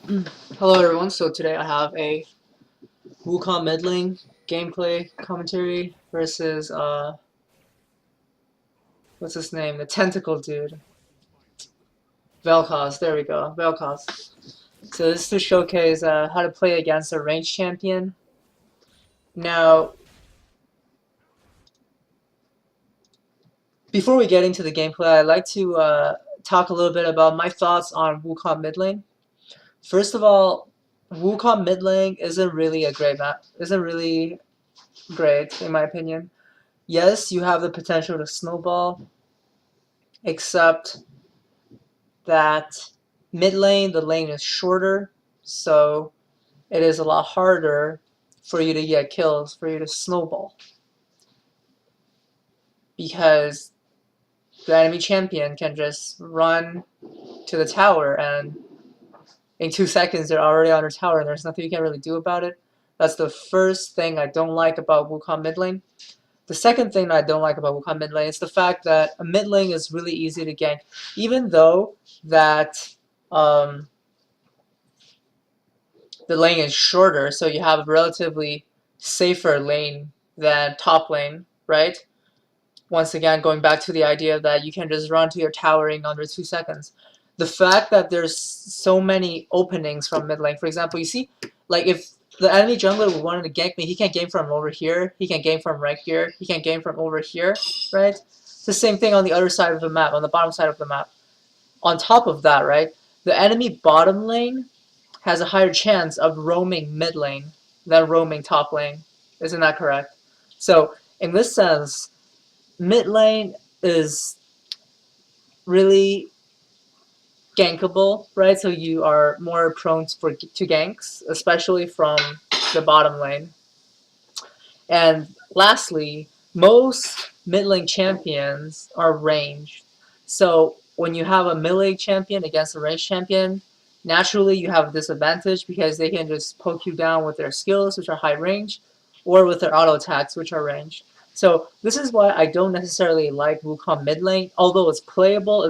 Hello everyone, so today I have a Wukong mid lane gameplay commentary versus what's his name? The tentacle dude. Velkoz, there we go, Velkoz. So this is to showcase how to play against a ranged champion. Now, before we get into the gameplay, I'd like to talk a little bit about my thoughts on Wukong mid lane. First of all, Wukong mid lane isn't really a great map. Isn't really great in my opinion. Yes, you have the potential to snowball, except that mid lane, the lane is shorter, so it is a lot harder for you to get kills, for you to snowball. Because the enemy champion can just run to the tower and in 2 seconds they're already on their tower and there's nothing you can really do about it. That's the first thing I don't like about Wukong mid lane. The second thing that I don't like about Wukong mid lane is the fact that a mid lane is really easy to gank, even though that the lane is shorter, so you have a relatively safer lane than top lane, right? Once again, going back to the idea that you can just run to your towering under 2 seconds. The fact that there's so many openings from mid lane, for example, you see, like if the enemy jungler wanted to gank me, he can gank from over here, he can gank from right here, he can gank from over here, right? It's the same thing on the other side of the map, on the bottom side of the map. On top of that, right, the enemy bottom lane has a higher chance of roaming mid lane than roaming top lane. Isn't that correct? So in this sense, mid lane is really gankable, right? So you are more prone to ganks, especially from the bottom lane. And lastly, most mid lane champions are ranged. So when you have a mid lane champion against a ranged champion, naturally you have a disadvantage because they can just poke you down with their skills, which are high range, or with their auto attacks, which are ranged. So this is why I don't necessarily like Wukong mid lane. Although it's playable,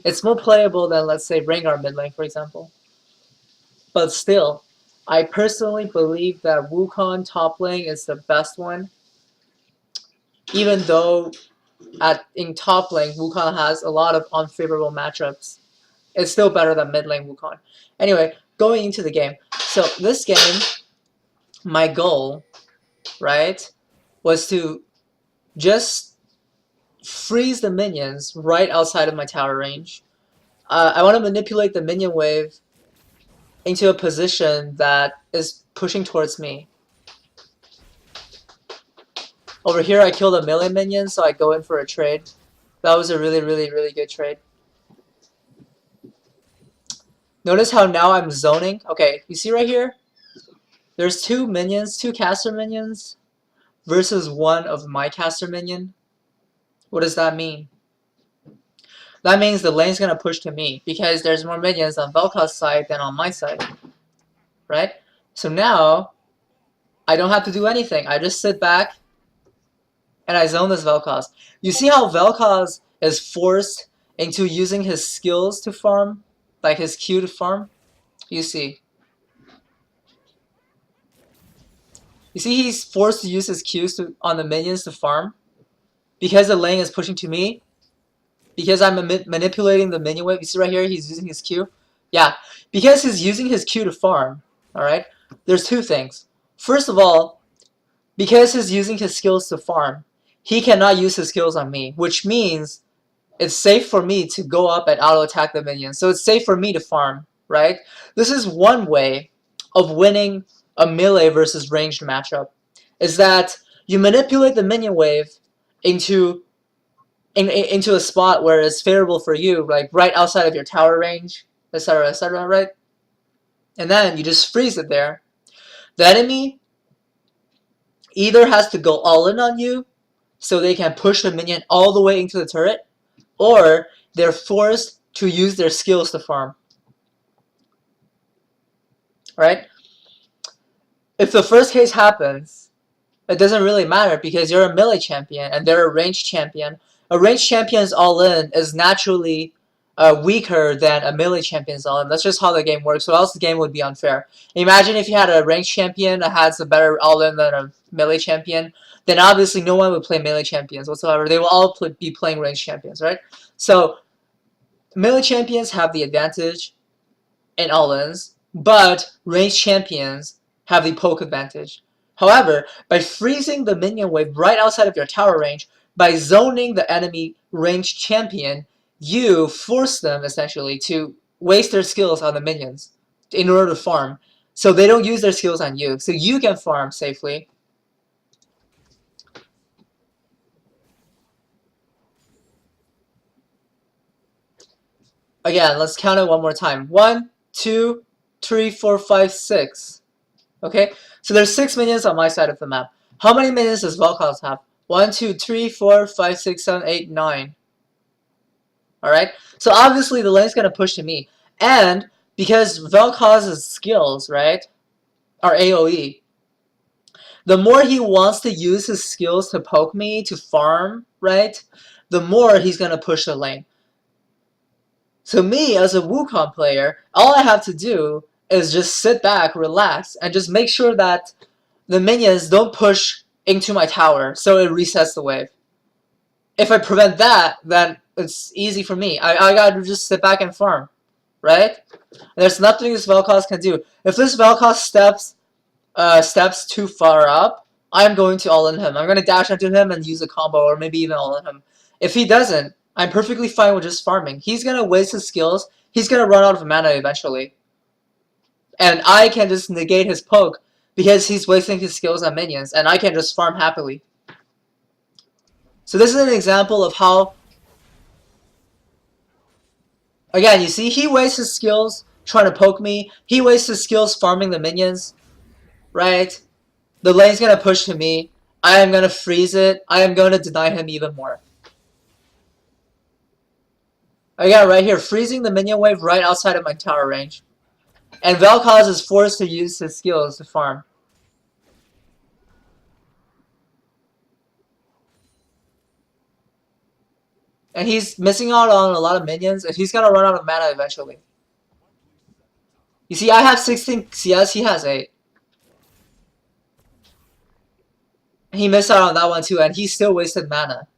it's more playable than, let's say, Rengar mid lane, for example. But still, I personally believe that Wukong top lane is the best one. Even though in top lane, Wukong has a lot of unfavorable matchups. It's still better than mid lane Wukong. Anyway, going into the game. So this game, my goal, right, was to just freeze the minions right outside of my tower range. I want to manipulate the minion wave into a position that is pushing towards me. Over here, I killed a melee minion, so I go in for a trade. That was a really, really, really good trade. Notice how now I'm zoning. Okay, you see right here? There's two minions, two caster minions, versus one of my caster minion. What does that mean? That means the lane's gonna push to me because there's more minions on Velkoz's side than on my side, right? So now I don't have to do anything. I just sit back and I zone this Velkoz. You see how Velkoz is forced into using his skills to farm, like his Q to farm? You see. You see he's forced to use his Qs on the minions to farm? Because the lane is pushing to me? Because I'm manipulating the minion wave. You see right here, he's using his Q? Yeah, because he's using his Q to farm, alright? There's two things. First of all, because he's using his skills to farm, he cannot use his skills on me, which means it's safe for me to go up and auto-attack the minions. So it's safe for me to farm, right? This is one way of winning a melee versus ranged matchup, is that you manipulate the minion wave into a spot where it's favorable for you, like right outside of your tower range, etc., right? And then you just freeze it there. The enemy either has to go all in on you, so they can push the minion all the way into the turret, or they're forced to use their skills to farm. Right? If the first case happens, it doesn't really matter because you're a melee champion and they're a ranged champion. A ranged champion's all in is naturally weaker than a melee champion's LM. That's just how the game works, or else the game would be unfair. Imagine if you had a ranged champion that has a better LM than a melee champion, then obviously no one would play melee champions whatsoever. They will all be playing ranged champions, right? So melee champions have the advantage in all-ins, but ranged champions have the poke advantage. However, by freezing the minion wave right outside of your tower range, by zoning the enemy ranged champion, you force them essentially to waste their skills on the minions in order to farm. So they don't use their skills on you, so you can farm safely. Again, let's count it one more time. 1, 2, 3, 4, 5, 6. Okay, so there's 6 minions on my side of the map. How many minions does velkoz have? 1, 2, 3, 4, 5, 6, 7, 8, 9. Alright, so obviously the lane's gonna push to me. And because velkoz's skills, right, are AoE, the more he wants to use his skills to poke me, to farm, right, the more he's gonna push the lane. So me, as a Wukong player, all I have to do is just sit back, relax, and just make sure that the minions don't push into my tower, so it resets the wave. If I prevent that, then it's easy for me. I gotta just sit back and farm, right? There's nothing this velkoz can do. If this velkoz steps too far up, I'm going to all-in him. I'm going to dash into him and use a combo, or maybe even all-in him. If he doesn't, I'm perfectly fine with just farming. He's going to waste his skills. He's going to run out of mana eventually. And I can just negate his poke because he's wasting his skills on minions, and I can just farm happily. So this is an example of how, again, you see, he wastes his skills trying to poke me. He wastes his skills farming the minions, right? The lane's gonna push to me. I am gonna freeze it. I am gonna deny him even more. I got right here, freezing the minion wave right outside of my tower range. And velkoz is forced to use his skills to farm. And he's missing out on a lot of minions, and he's gonna run out of mana eventually. You see, I have 16 CS, he has 8. He missed out on that one too, and he still wasted mana.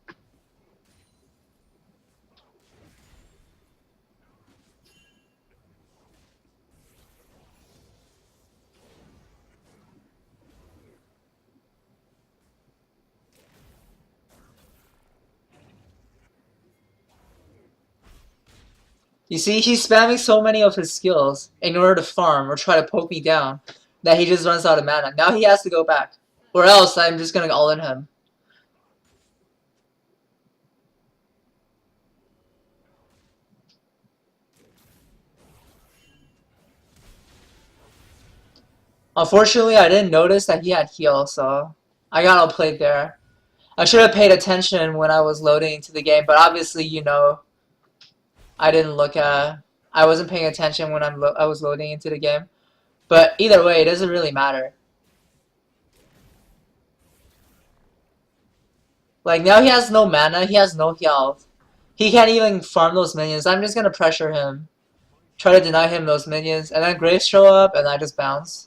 You see, he's spamming so many of his skills in order to farm or try to poke me down that he just runs out of mana. Now he has to go back. Or else I'm just gonna all-in him. Unfortunately, I didn't notice that he had heal, so I got outplayed there. I should have paid attention when I was loading into the game, but obviously, you know, I didn't look at... I wasn't paying attention when I was loading into the game. But either way, it doesn't really matter. Like, now he has no mana, he has no health. He can't even farm those minions. I'm just gonna pressure him. Try to deny him those minions, and then Graves show up, and I just bounce.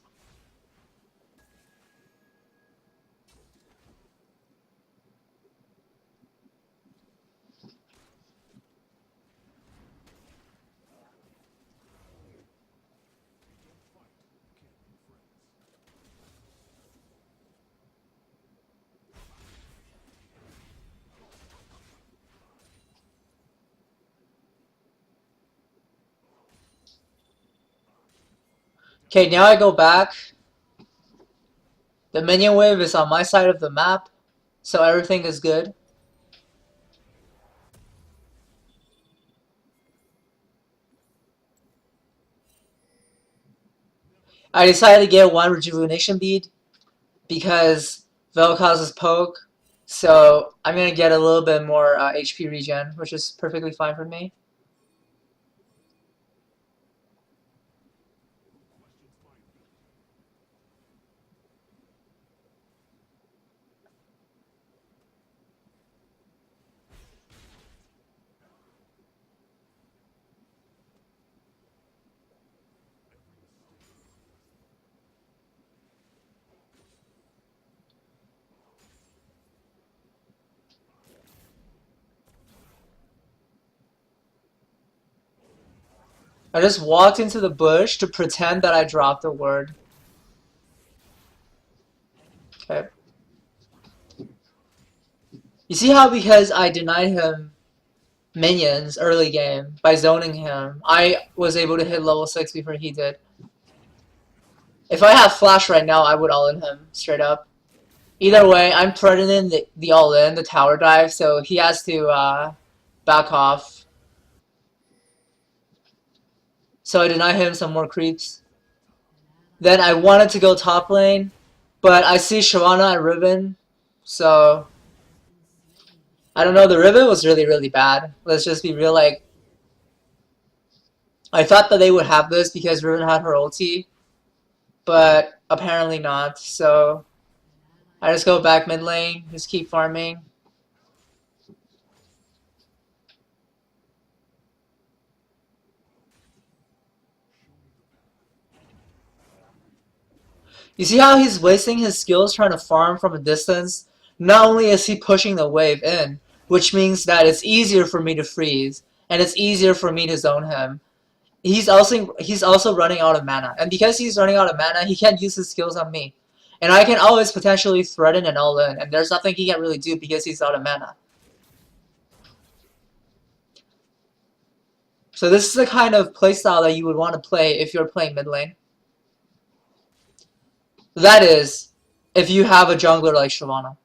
Okay, now I go back. The minion wave is on my side of the map, so everything is good. I decided to get one rejuvenation bead because velkoz's poke, so I'm gonna get a little bit more HP regen, which is perfectly fine for me. I just walked into the bush to pretend that I dropped a word. Okay. You see how because I denied him minions early game by zoning him, I was able to hit level 6 before he did. If I have flash right now, I would all-in him, straight up. Either way, I'm threatening the all-in, the tower dive, so he has to back off. So I deny him some more creeps. Then I wanted to go top lane, but I see Shyvana and Riven, so I don't know, the Riven was really, really bad. Let's just be real, like, I thought that they would have this because Riven had her ulti, but apparently not, so I just go back mid lane, just keep farming. You see how he's wasting his skills trying to farm from a distance? Not only is he pushing the wave in, which means that it's easier for me to freeze, and it's easier for me to zone him. He's also running out of mana, and because he's running out of mana, he can't use his skills on me. And I can always potentially threaten an all-in, and there's nothing he can really do because he's out of mana. So this is the kind of playstyle that you would want to play if you're playing mid lane. That is, if you have a jungler like Shyvana.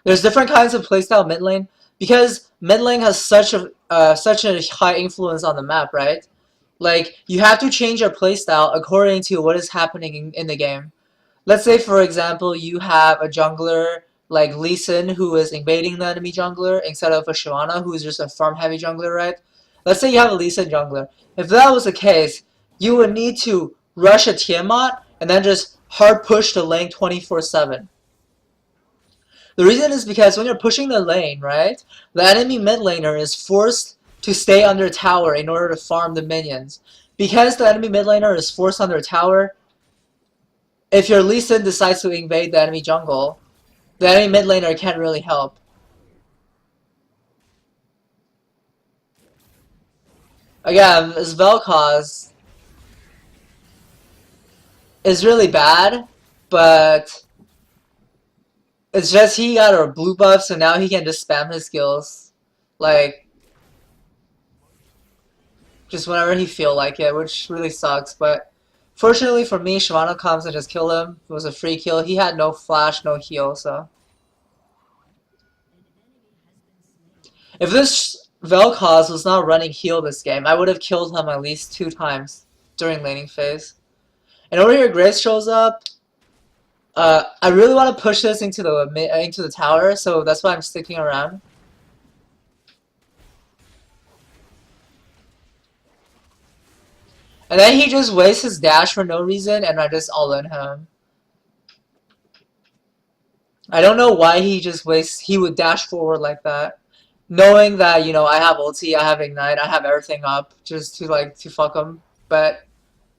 There's different kinds of playstyle mid lane because mid lane has such a high influence on the map, right? Like you have to change your playstyle according to what is happening in the game. Let's say, for example, you have a jungler like Lee Sin who is invading the enemy jungler instead of a Shyvana who is just a farm heavy jungler, right? Let's say you have a Lee Sin jungler. If that was the case, you would need to rush a Tiamat and then just hard push the lane 24/7. The reason is because when you're pushing the lane, right, the enemy mid laner is forced to stay under tower in order to farm the minions. Because the enemy mid laner is forced under tower, if your Lee Sin decides to invade the enemy jungle, the enemy mid laner can't really help. Again, this velkoz is really bad, but it's just he got a blue buff, so now he can just spam his skills. Like, just whenever he feel like it, which really sucks, but fortunately for me, Shyvana comes and just kill him. It was a free kill. He had no flash, no heal, so. If this velkoz was not running heal this game, I would have killed him at least 2 times during laning phase. And over here, Grace shows up. I really want to push this into the tower, so that's why I'm sticking around. And then he just wastes his dash for no reason, and I just all-in him. I don't know why he would dash forward like that. Knowing that, you know, I have ulti, I have ignite, I have everything up, just to fuck him. But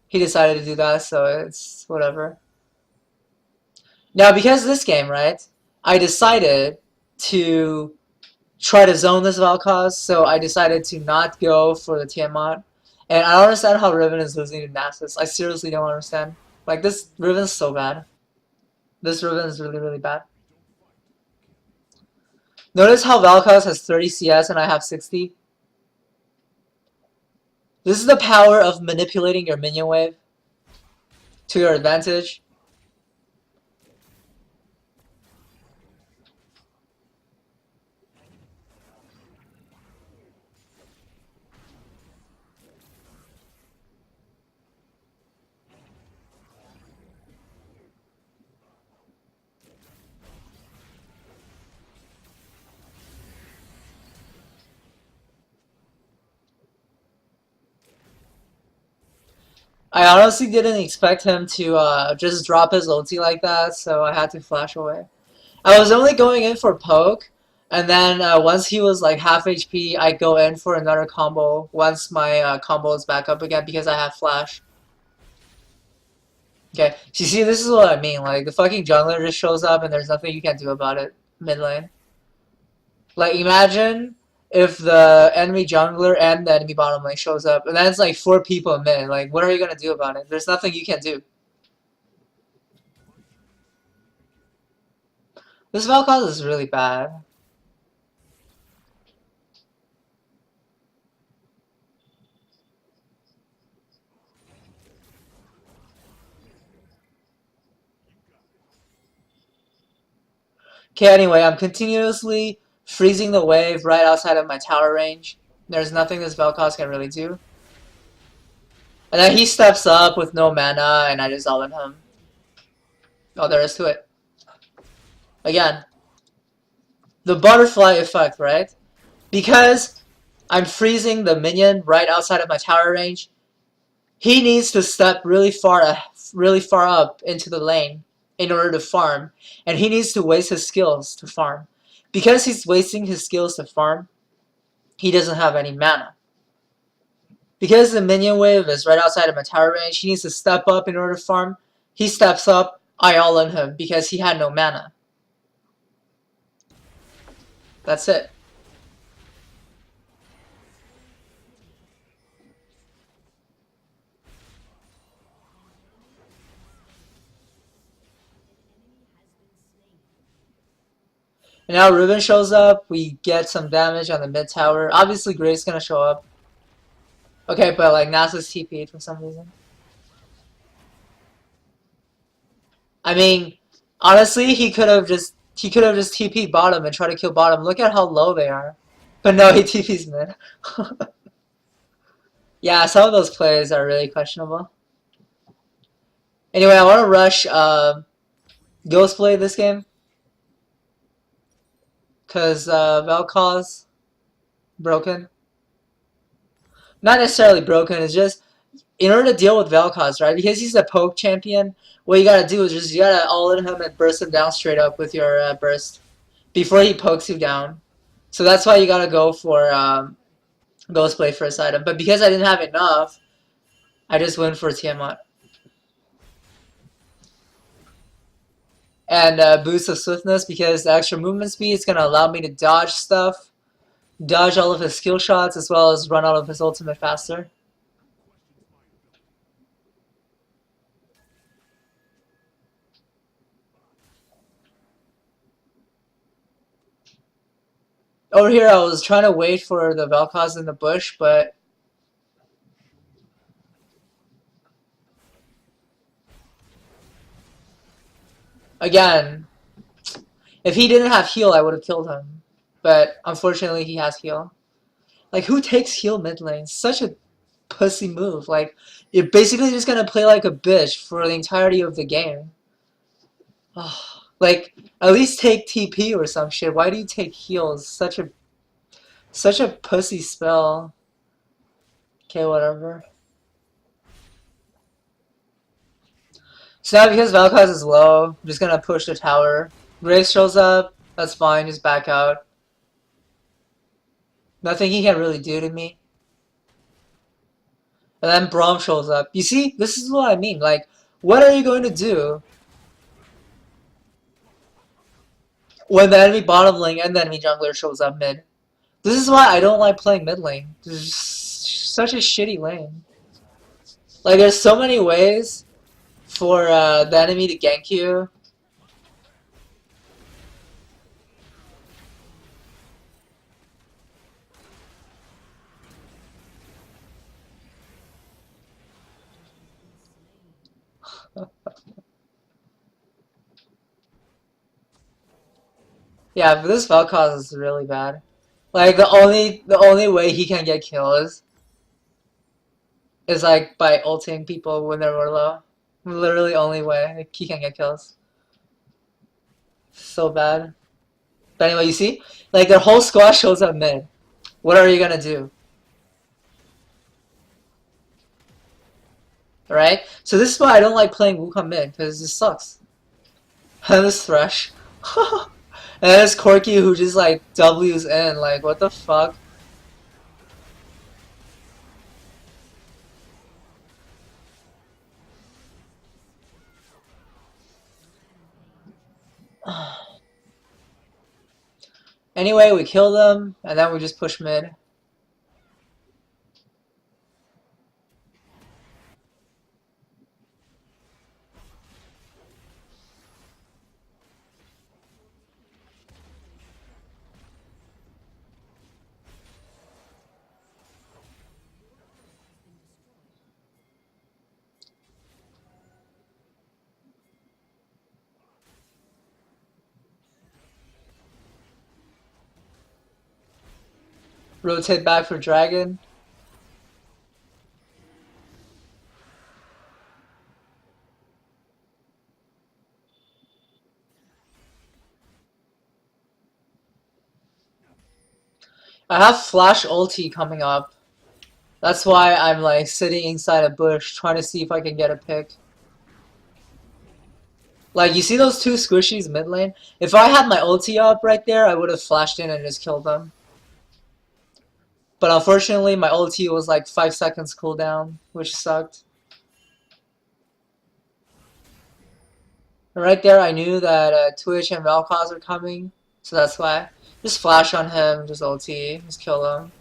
he decided to do that, so it's whatever. Now, because this game, right, I decided to try to zone this velkoz, so I decided to not go for the Tiamat. And I don't understand how Riven is losing to Nasus. I seriously don't understand. Like, this Riven is so bad. This Riven is really, really bad. Notice how velkoz has 30 CS and I have 60. This is the power of manipulating your minion wave to your advantage. I honestly didn't expect him to just drop his ulti like that, so I had to flash away. I was only going in for poke, and then once he was like half HP, I go in for another combo once my combo is back up again because I have flash. Okay, so you see, this is what I mean. Like, the fucking jungler just shows up and there's nothing you can do about it mid lane. Like, imagine if the enemy jungler and the enemy bottom lane shows up, and that's like 4 people mid. Like, what are you gonna do about it? There's nothing you can do. This velkoz is really bad. Okay, anyway, I'm continuously freezing the wave right outside of my tower range. There's nothing this velkoz can really do. And then he steps up with no mana, and I just all in him. Oh, there is to it. Again, the butterfly effect, right? Because I'm freezing the minion right outside of my tower range, he needs to step really far up into the lane in order to farm, and he needs to waste his skills to farm. Because he's wasting his skills to farm, he doesn't have any mana. Because the minion wave is right outside of my tower range, he needs to step up in order to farm. He steps up, I all in him because he had no mana. That's it. And now Ruben shows up, we get some damage on the mid tower. Obviously Gray's gonna show up. Okay, but like Nasa's TP'd for some reason. I mean, honestly, he could have just TP'd bottom and tried to kill bottom. Look at how low they are. But no, he TP's mid. Yeah, some of those plays are really questionable. Anyway, I want to rush Ghostblade this game. Because velkoz broken. Not necessarily broken, it's just in order to deal with velkoz, right? Because he's a poke champion, what you gotta do is just you gotta all in him and burst him down straight up with your burst before he pokes you down. So that's why you gotta go for Ghostblade first item. But because I didn't have enough, I just went for Tiamat. And boost of swiftness because the extra movement speed is gonna allow me to dodge stuff, dodge all of his skill shots, as well as run out of his ultimate faster. Over here, I was trying to wait for the velkoz in the bush, but again, if he didn't have heal, I would have killed him. But unfortunately, he has heal. Like, who takes heal mid lane? Such a pussy move. Like, you're basically just gonna play like a bitch for the entirety of the game. Oh, like, at least take TP or some shit. Why do you take heals? Such a pussy spell. Okay, whatever. So now because velkoz is low, I'm just gonna push the tower. Grace shows up, that's fine, just back out. Nothing he can really do to me. And then Braum shows up. You see, this is what I mean. Like, what are you going to do when the enemy bottom lane and the enemy jungler shows up mid? This is why I don't like playing mid lane. This is such a shitty lane. Like, there's so many ways for the enemy to gank you. Yeah, but this velkoz is really bad. Like the only way he can get kills is like by ulting people when they're low. Literally only way like, he can get kills. So bad. But anyway, you see? Like their whole squad shows up mid. What are you gonna do? Right? So this is why I don't like playing Wukong mid, because this sucks. And this Thresh. And this Corki who just like W's in, like what the fuck? Anyway, we kill them, and then we just push mid. Rotate back for dragon. I have flash ulti coming up. That's why I'm like sitting inside a bush trying to see if I can get a pick. Like, you see those two squishies mid lane? If I had my ulti up right there, I would have flashed in and just killed them. But unfortunately, my ulti was like 5 seconds cooldown, which sucked. And right there, I knew that Twitch and velkoz are coming, so that's why. Just flash on him, just ulti, just kill him.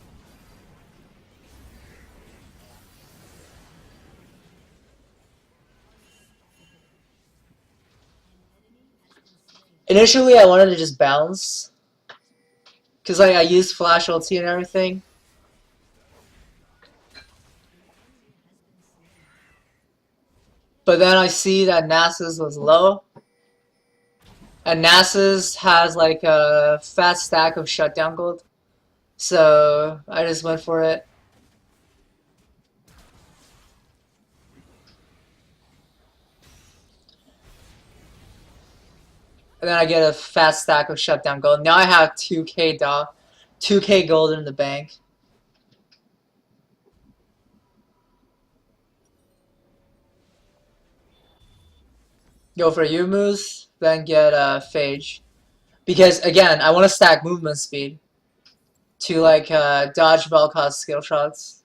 Initially, I wanted to just bounce, because like, I used flash ulti and everything. But then I see that Nasus was low. And Nasus has like a fat stack of shutdown gold. So I just went for it. And then I get a fat stack of shutdown gold. Now I have 2k 2k gold in the bank. Go for Yumus, then get Phage. Because again, I want to stack movement speed to like dodge velkoz skill shots.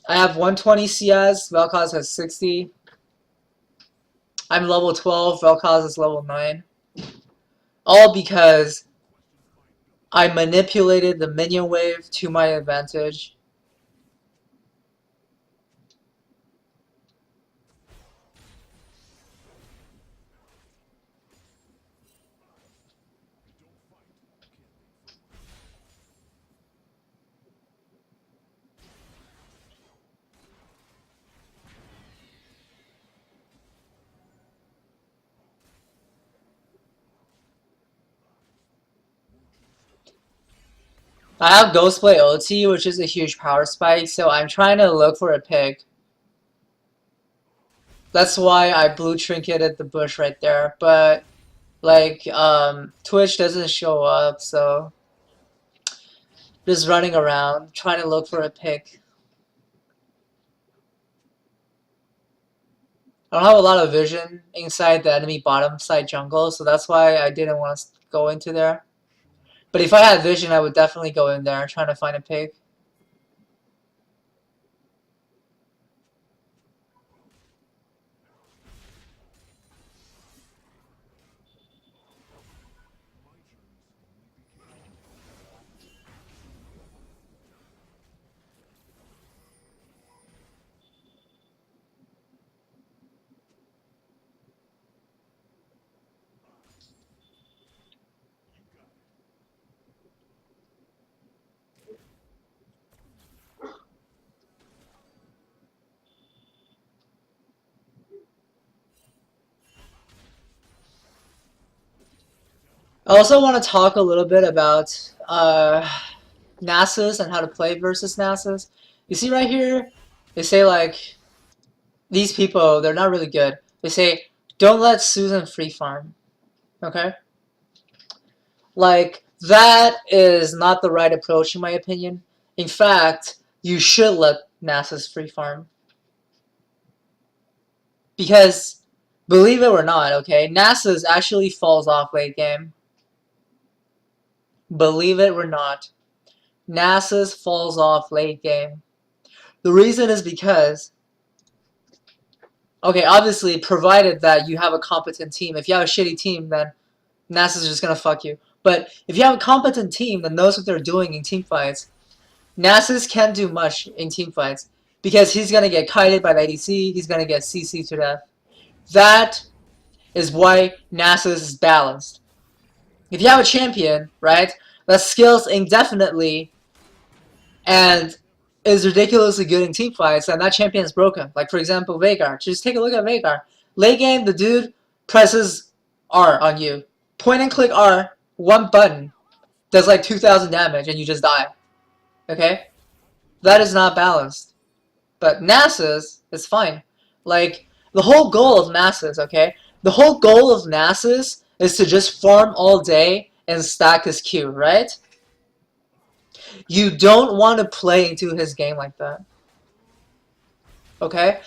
I have 120 CS, velkoz has 60. I'm level 12, velkoz is level 9. All because I manipulated the minion wave to my advantage. I have Ghostblade OT, which is a huge power spike, so I'm trying to look for a pick. That's why I blue trinketed the bush right there, but like Twitch doesn't show up, so just running around trying to look for a pick. I don't have a lot of vision inside the enemy bottom side jungle, so that's why I didn't want to go into there. But if I had vision, I would definitely go in there trying to find a pick. I also want to talk a little bit about Nasus and how to play versus Nasus. You see right here, they say like, these people, they're not really good. They say, don't let Susan free farm. Okay? Like, that is not the right approach in my opinion. In fact, you should let Nasus free farm. Because, believe it or not, okay, Nasus actually falls off late game. Believe it or not, Nasus falls off late game. The reason is because Okay, obviously, provided that you have a competent team. If you have a shitty team, then Nasus just gonna fuck you. But if you have a competent team that knows what they're doing in team fights, Nasus can't do much in team fights because he's gonna get kited by the ADC. He's gonna get CC to death. That is why Nasus is balanced. If you have a champion, right, that skills indefinitely and is ridiculously good in team fights, and that champion is broken. Like, for example, Veigar. Just take a look at Veigar. Late game, the dude presses R on you. Point and click R, one button, does like 2,000 damage, and you just die. Okay? That is not balanced. But Nasus is fine. Like, the whole goal of Nasus, okay? The whole goal of Nasus is to just farm all day and stack his Q, right? You don't want to play into his game like that. Okay?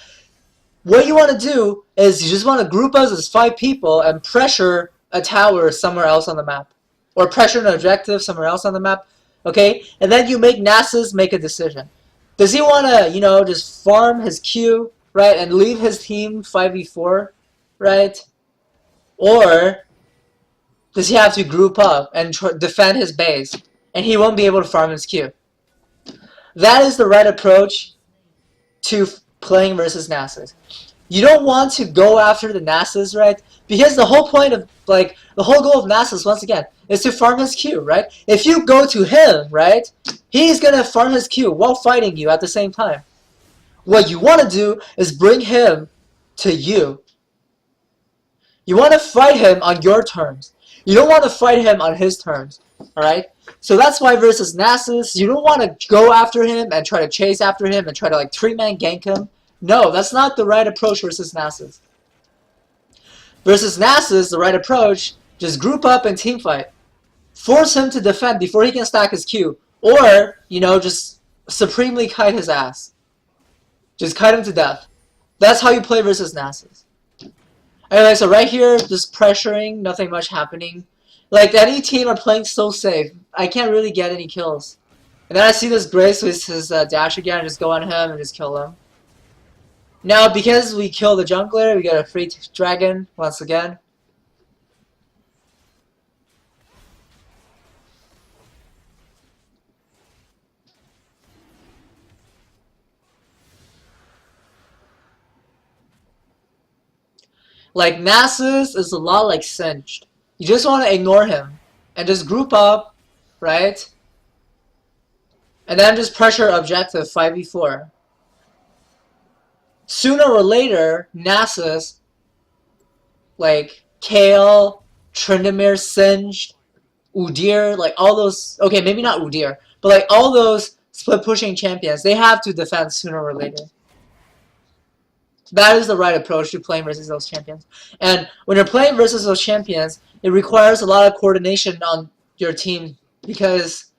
What you want to do is you just want to group us as 5 people and pressure a tower somewhere else on the map. Or pressure an objective somewhere else on the map. Okay? And then you make Nasus make a decision. Does he want to, you know, just farm his Q, right, and leave his team 5v4, right? Or does he have to group up and defend his base, and he won't be able to farm his Q? That is the right approach to playing versus Nasus. You don't want to go after the Nasus, right? Because the whole point of, like, the whole goal of Nasus, once again, is to farm his Q, right? If you go to him, right, he's gonna farm his Q while fighting you at the same time. What you want to do is bring him to you. You want to fight him on your terms. You don't want to fight him on his terms, alright? So that's why versus Nasus, you don't want to go after him and try to chase after him and try to, like, 3-man gank him. No, that's not the right approach versus Nasus. Versus Nasus, the right approach, just group up and team fight. Force him to defend before he can stack his Q. Or, you know, just supremely kite his ass. Just kite him to death. That's how you play versus Nasus. Anyway, so right here, just pressuring, nothing much happening. Like, any team are playing so safe. I can't really get any kills. And then I see this Grace with his dash again, just go on him and just kill him. Now, because we kill the jungler, we get a free dragon once again. Like, Nasus is a lot like Singed. You just want to ignore him and just group up, right? And then just pressure objective 5v4. Sooner or later, Nasus, like Kale, Tryndamere, Singed, Udyr, like all those, okay, maybe not Udyr, but like all those split pushing champions, they have to defend sooner or later. That is the right approach to playing versus those champions. And when you're playing versus those champions, it requires a lot of coordination on your team, because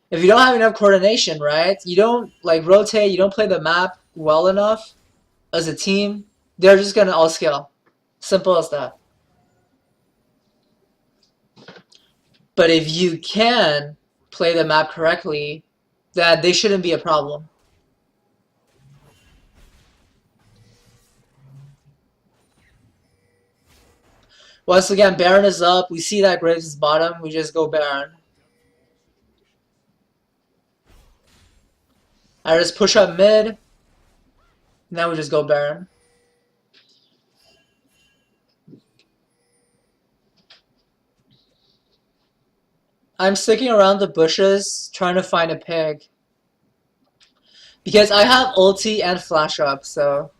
if you don't have enough coordination, right, you don't like rotate, you don't play the map well enough as a team, they're just gonna all scale. Simple as that. But if you can play the map correctly, then they shouldn't be a problem. Once again, Baron is up. We see that Graves is bottom. We just go Baron. I just push up mid. Now we just go Baron. I'm sticking around the bushes trying to find a pig. Because I have ulti and flash up, so...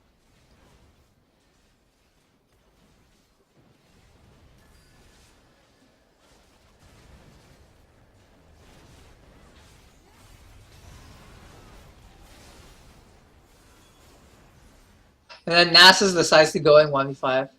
And then Nasus decides to go in 1v5.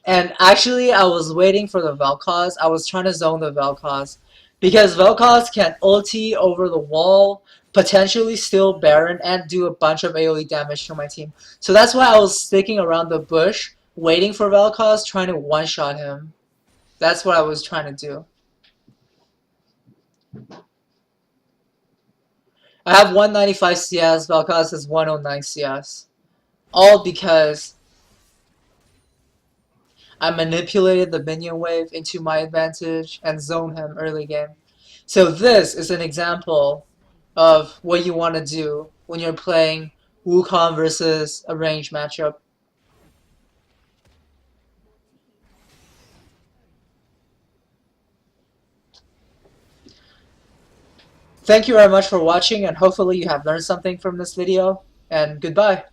And actually, I was waiting for the velkoz. I was trying to zone the velkoz. Because velkoz can ulti over the wall, potentially steal Baron, and do a bunch of AoE damage to my team. So that's why I was sticking around the bush, waiting for velkoz, trying to one-shot him. That's what I was trying to do. I have 195 CS, velkoz is 109 CS. All because I manipulated the minion wave into my advantage and zoned him early game. So this is an example of what you want to do when you're playing Wukong versus a range matchup. Thank you very much for watching, and hopefully you have learned something from this video, and goodbye.